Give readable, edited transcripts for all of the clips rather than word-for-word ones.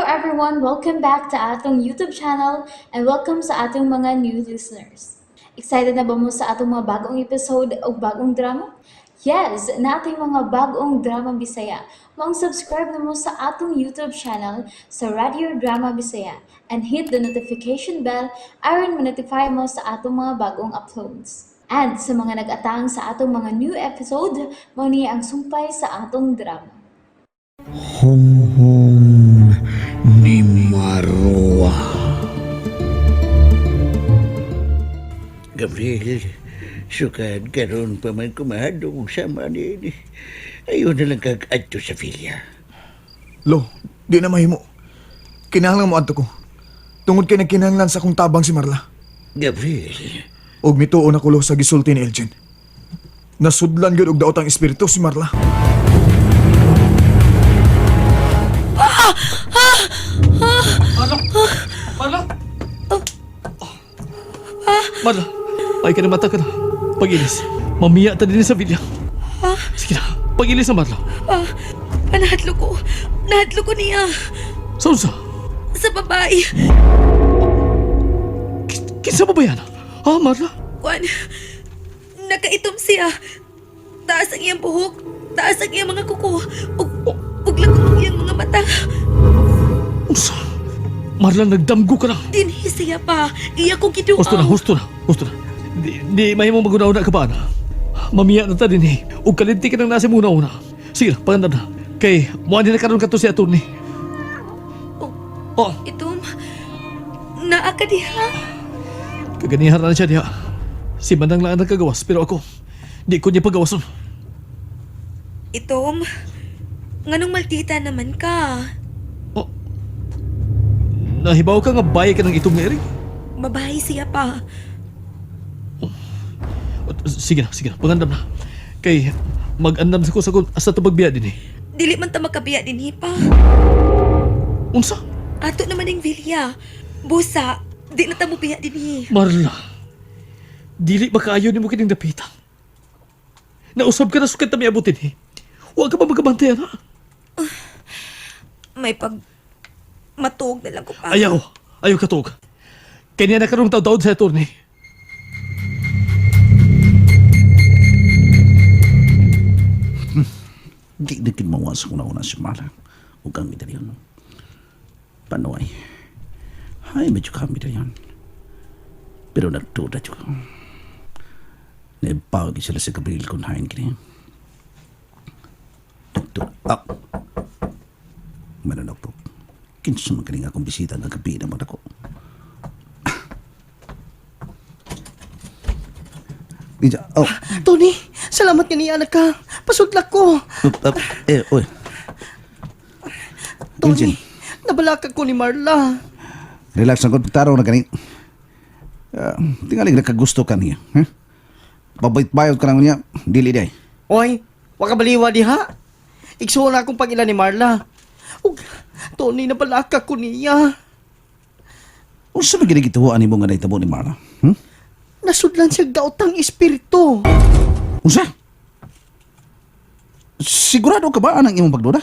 everyone, welcome back to atong YouTube channel and welcome sa atong mga new listeners. Excited na ba mo sa atong mga bagong episode o bagong drama? Yes, na ating mga bagong drama Bisaya. Subscribe na mo sa atong YouTube channel sa Radio Drama Bisaya and hit the notification bell aron ma-notify mo sa atong mga bagong uploads. And sa mga nag-atang sa atong mga new episode, mo niya ang sumpay sa atong drama. Honghong ni Marwa. Gabriel, sukad karon pa man kumahadong sama ni. Ayaw na lang kag-adto sa filya. Lo, di na mahimo. Kinahanglan mo adto ko. Tungod kay nagkinahanglan sa akong tabang si Marla. Gabriel, Og mituon ako lo sa gisulti ni Elgin. Nasudlan gyud og daot ang espiritu si Marla. Marla! Marla, ay ka na mata ka na. Pag-ilis. Mamiya ta din sa bilya. Sige na, pag-ilis na Marla. Nahadlo ko niya. Saan sa? Sa babae. Kinsa mo ba yan? Ha, Marla? Kwan, nakaitom siya. Taas ang iyang buhok. Taas ang iyang mga kuko. Ug lakot ang iyang mga mata. Unsa? Marla, nagdamgo ka na. Dinhi siya pa. Iya kong kiduaw. Husto na. Di mahimong maguna-una ka pa na. Mamiya na ta din eh. Ug kalinti ka nang nasa muna-una. Sige na, pagandam na. Kay, muha na karon ka to si attorney. Oh, Itom, naa ka diha. kaganihan na siya diha. Si Manang lang ang nagkagawas, pero ako, di ko niya pagawason. Itom, nganong maltita naman ka. Oh, nahibaw ka nga baye ka ng itong Mary? Babae siya pa. Sige na, pangandam na. Kay, mag-andam sa ko sa tubagbiya din eh. Dili man ta makabiya dinhi pa. Unsa? Ato naman ang Vilya. Busa, di na ta mo biya dinhi. Marla, dili ba kaayo ni mo kining dapitan? Nausab ka na sukat na may abutin eh. Huwag ka ba magabantayan ha? May pag matuog na lang ko pa. Ayaw katog. Kanya na karong taon sa attorney. di na kinmawa sa una-una si Mara. Huwag kang midalyon. Panoy. Ay, medyo kami na yan. Pero nagtuda juga. Naipawag sila sa Gabriel kung hain kini. Doktor, Meron po. Kinsa magaling akong bisita ng gabi naman ako. Bija, Tony, salamat nga niya anak ka. Pasudlak ko. oy. Tony, Elgin. nabalakag ko ni Marla. Relax ang taro na gani. Tingaling nagkagusto ka niya. Huh? Babait-bayot ka lang niya. Dili day. Oy, waka baliwa diha. Igsuon na akong pag-ila ni Marla. Tony, nabalakag ko niya. Unsa ba ginigituan nimo nga nahitabo ni Marla? Nasudlan siya daotang espiritu. Unsa? Sigurado ka ba anang imong pagduda?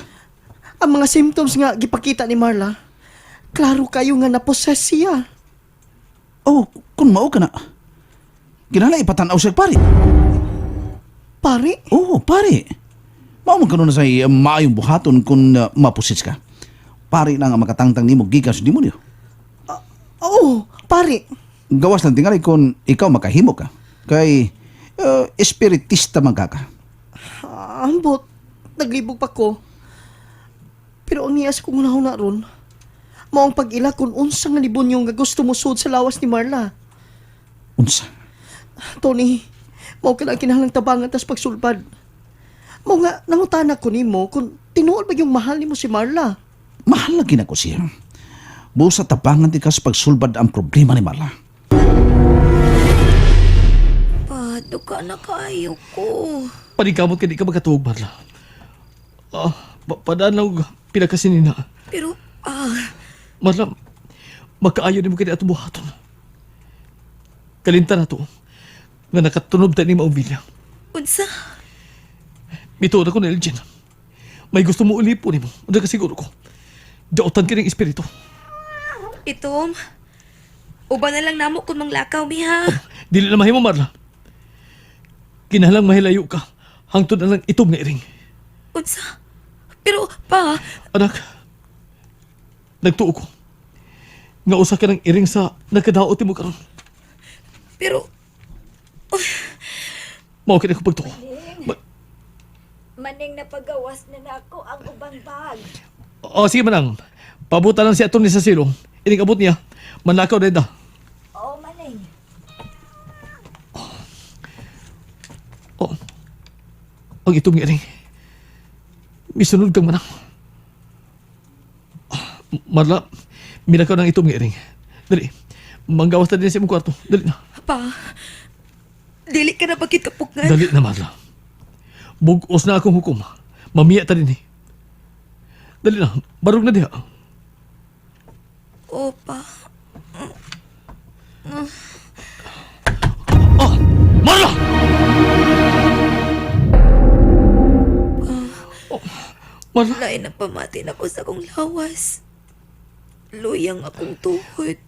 Ang mga symptoms nga gipakita ni Marla, klaro kayo nga naposes siya. Oh, kung mao ka na. Kinala ipatanaw siya pare. Pare, Oo, pare. Mao man kanon na sa maayong buhaton kung mapusis ka. Pare na nga makatangtang nimo gikan sa demonyo. oo, pare. Gawas lang tingali kung ikaw makahimo ka. Kay espiritista man ka. Ambot, naglibog pa ko. Pero ang niyas kong na ron, maong pag-ila kung unsa nga libon yung nga gusto mo sud sa lawas ni Marla. Unsa? Tony, mao ka lang kinahanglang tabangan tas pagsulbad. Mao nga nangutana ko nimo kung tinuod ba yung mahal nimo si Marla. Mahal na ginako siya. Busa tabangan di ka sa pagsulbad ang problema ni Marla. Pato ka na kayo ko. Panikamot ka di ka magkatuog, Marla. Padaan lang pinakasinina. Pero, Marla, magkaayo ni mo kini ato buhaton. Kalinta na to. Nga nakatunob tayo ni maong bilya. unsa? Bito na ko na Elgin. May gusto mo ulipo ni mo. Ano ka siguro ko. Dautan kining espiritu. Itom, uban na lang namo kung manglakaw mi ha. Dili na mahimo, Marla. Kinahanglang mahilayo ka. Hangtod na lang itom nga iring. Unsa? Pero, pa, Anak, nagtuo ko. Nga usa ka ng iring sa nagkadaot mo karon. pero, Mao kini ko pagtuo. Maning napagawas na nako ang ubang bag. O sige manang. Pabuta lang si Atty. sa silong. Ining abot niya. Manlakaw na ida. Oo, maning. Oh. Ang itom nga iring. Misunod kang manang. Marla, minakaw ng itom nga iring. Dali. Manggawas na din sa imong kwarto. Dali na. pa, dili ka na pagkikapugngan. Dali na, Marla. Bugos na akong hukom. Mamiya ta din eh. Dali na. Barog na diha. O, pa. Oh! Marla! Oh, Marla. Lain na pamati na ko sa akong lawas. Luyang akong tuhod.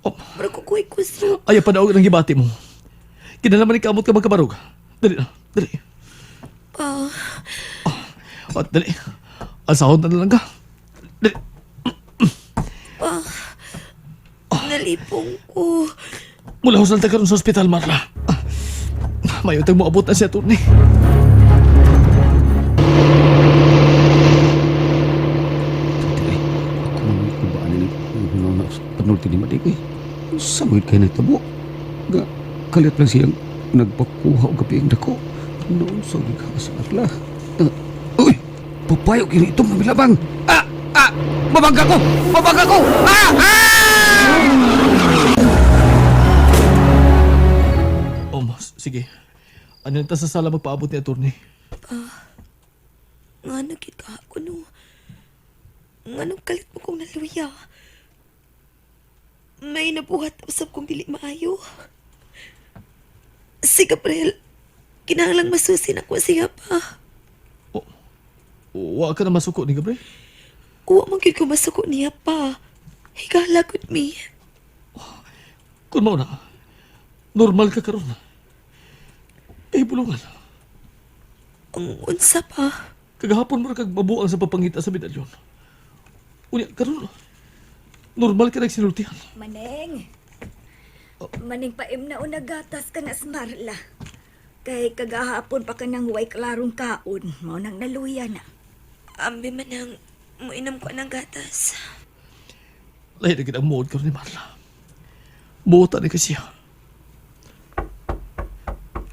Oh, Marakukuhay ko sa... ayaw pa daog ng gibati mo. Kinalaman ni kamot ka magkabarog. Dali na. Dali. Pa, Oh, dali. Asahod na lang ka. Dali. nalipong ko. Mula hos lang karon sa ospital, Marla. Mayutang mo abot na siya, Atty. Ako man ko ba ani na penulti ni Madik eh. Samit kay nagtabo. Ga kalit lang siyang nagpakuha og gabi ang dako. Noon sa gikasalat la. Uy! Papayo kini itong namilabang. Mabangga ko! Mabangga ko! Oh, sige. Ano yung sa sala magpaabot ni Atty. Nga nagkita ako no. Nga nung kalit mo kong naluya. May nabuhat usap kong dili maayo. Si Gabriel, kinahanglang masusin ako siya pa. Wa ka na masuko ni Gabriel? Uwa man gyud ko masuko niya pa. Higala gud mi. Kung mo na, normal ka karon. Eh, bulungan. Ang unsa pa. Kagahapon mo kag mabuang sa papangita sa medalyon. Unya, karon, normal ka nagsinultihan. Maning. Maning paim na unagatas ka na Marla. Kay kagahapon pa ka nang way klarong kaon. Mao nang naluya na. Ambi man ang muinom ko ng gatas. Lahi na ginang muod karon ni Marla. Buota ni kasi siya.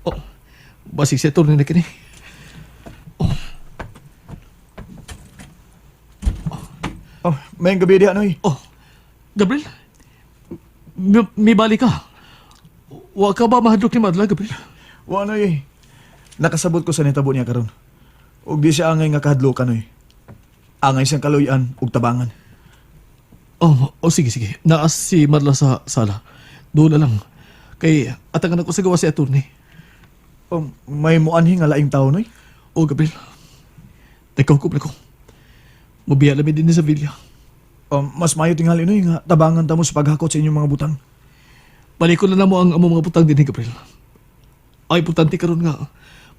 Oh, basig siya turnin na kini. Oh, may gabi di ano eh. Oh, Gabriel, may bali ka. Wa ka ba mahadlok ni Marla, Gabriel? Wa ano eh. Nakasabot ko sa nitabo niya karon. Ug di siya angay nga kahadlokan eh. Angay siyang kaluyan ug tabangan. Oh, sige. Naas si Marla sa sala. Doon na lang. Kay atangan ako sa gawa si Atty. May muanhi nga laing tawo noy. Oh, Gabriel. Nagkahukom na ko. Mabiya namin din sa villa. Mas mayo tingali noy nga tabangan ta mo sa paghakot sa inyong mga butang. Balik ko na mo ang among mga butang din, Gabriel. Ay, importante karon nga.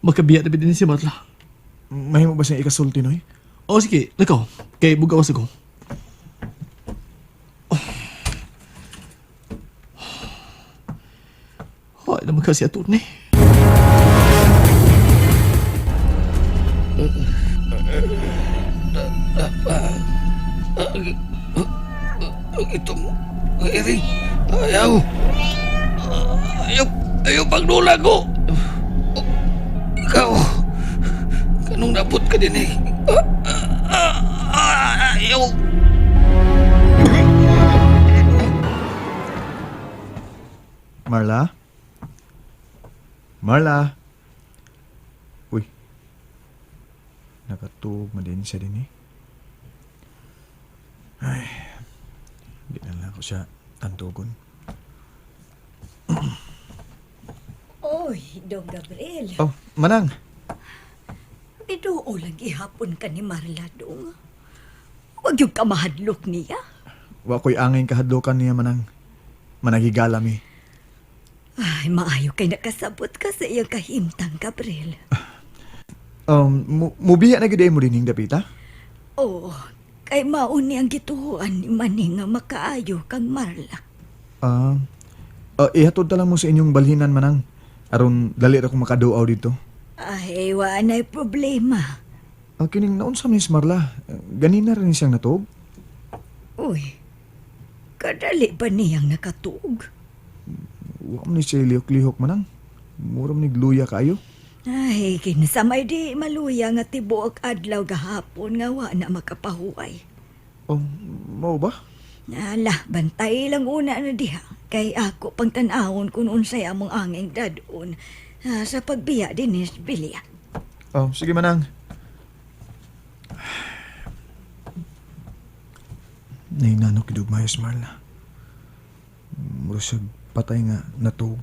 Makabiya namin din si Marla. Mahimo ba siyang ikasulti noy? Oh, sige. Nakaw. Kay bugawas ako. Ay, naman kasi Atty. Itong iring. Ayaw. Ayaw pagdula ko. Ikaw. Kanong napot ka din eh. Ayaw. Marla? Marla? Uy. Nakatug man din siya din eh. Ay. Hindi na lang ako siya tantugon. Oy, Dong Gabriel. Oh, Manang. Idoo lang gihapon ka ni Marla dong. Wa Huwag yung kamahadlok niya. Wa ko'y angay kahadlokan niya managigala mi. Ay, maayo kay nakasabot ka sa iyang kahimtang, Gabriel. Mubiya na gid mo din dapita? Oo, kay mauni ang gituhuan ni Maning nga makaayo kang Marla. Ihatod ta lang mo sa inyong balhinan manang. Aron dali ra ko makaduaw dito. Ay, wala na'y problema. Kining naon sa Miss Marla, ganina rin siyang natog. Uy, kadali ba niyang nakatuog? Wa man ni siya lihok-lihok manang. Muram ni gluya kayo. Ay, kinasamay di maluya nga tibuok adlaw gahapon nga wa na makapahuway. Mao ba? Ala, bantay lang una na diha. Kay ako pang tanahon kung unsay among anging dadon sa pagbiya din ni Bilya. Sige manang. Nainanok idugmayos Marla. Mura siya patay nga natog.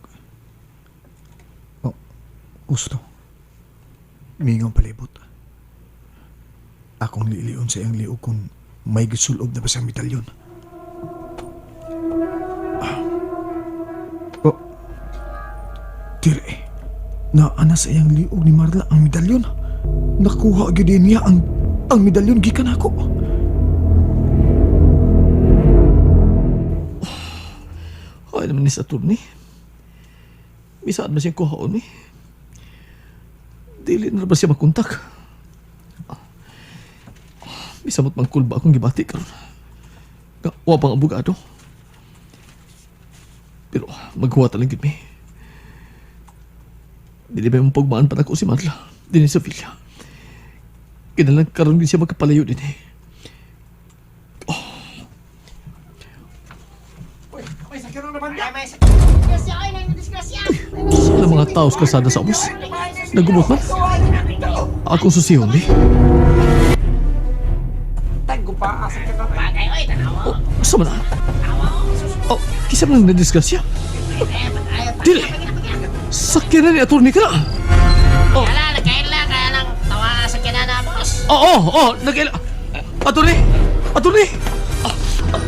Gusto. Mingaw palibot. Akong liilion sa iyang liog kung may gisulob na ba siyang medalyon. Tire, naana sa iyang liog ni Marla ang medalyon. Nakuha agad niya ang medalyon gikan ako. Ay naman ni Saturni. Misaan ba siyang kuhaon eh? Dili na ba siya makontak? Bisamot mang kulba akong gibati karon. Wa pang abogado. Pero maghuwa talang gid mi. Dili ba mong pagmaan pa ako si Marla din sa Villa. Kinalang karon din siya magkapalayo din eh. Sila mga tao sa kalsada sa ubos. Nagumot man. Akong susihon di. Sama na. Kisa man nang nadisgrasya. Dili. Sakyan na ni attorney ka na. Kaya nagkaila, kaya lang tawa na sa kinana, boss. Oo, nagkaila. Attorney! Attorney!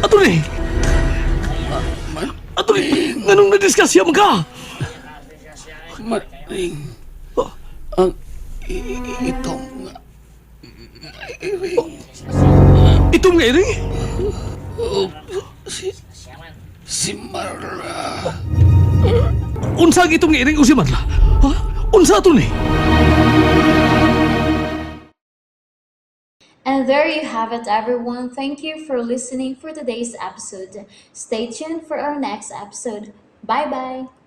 Attorney! Attorney! Nganong nadisgrasya mo ka? Maring ang itong Itong nga iring? si Marla. Unsa ang itong nga iring o si Marla? Ha? Unsa attorney? And there you have it, everyone. Thank you for listening for today's episode. Stay tuned for our next episode. Bye bye.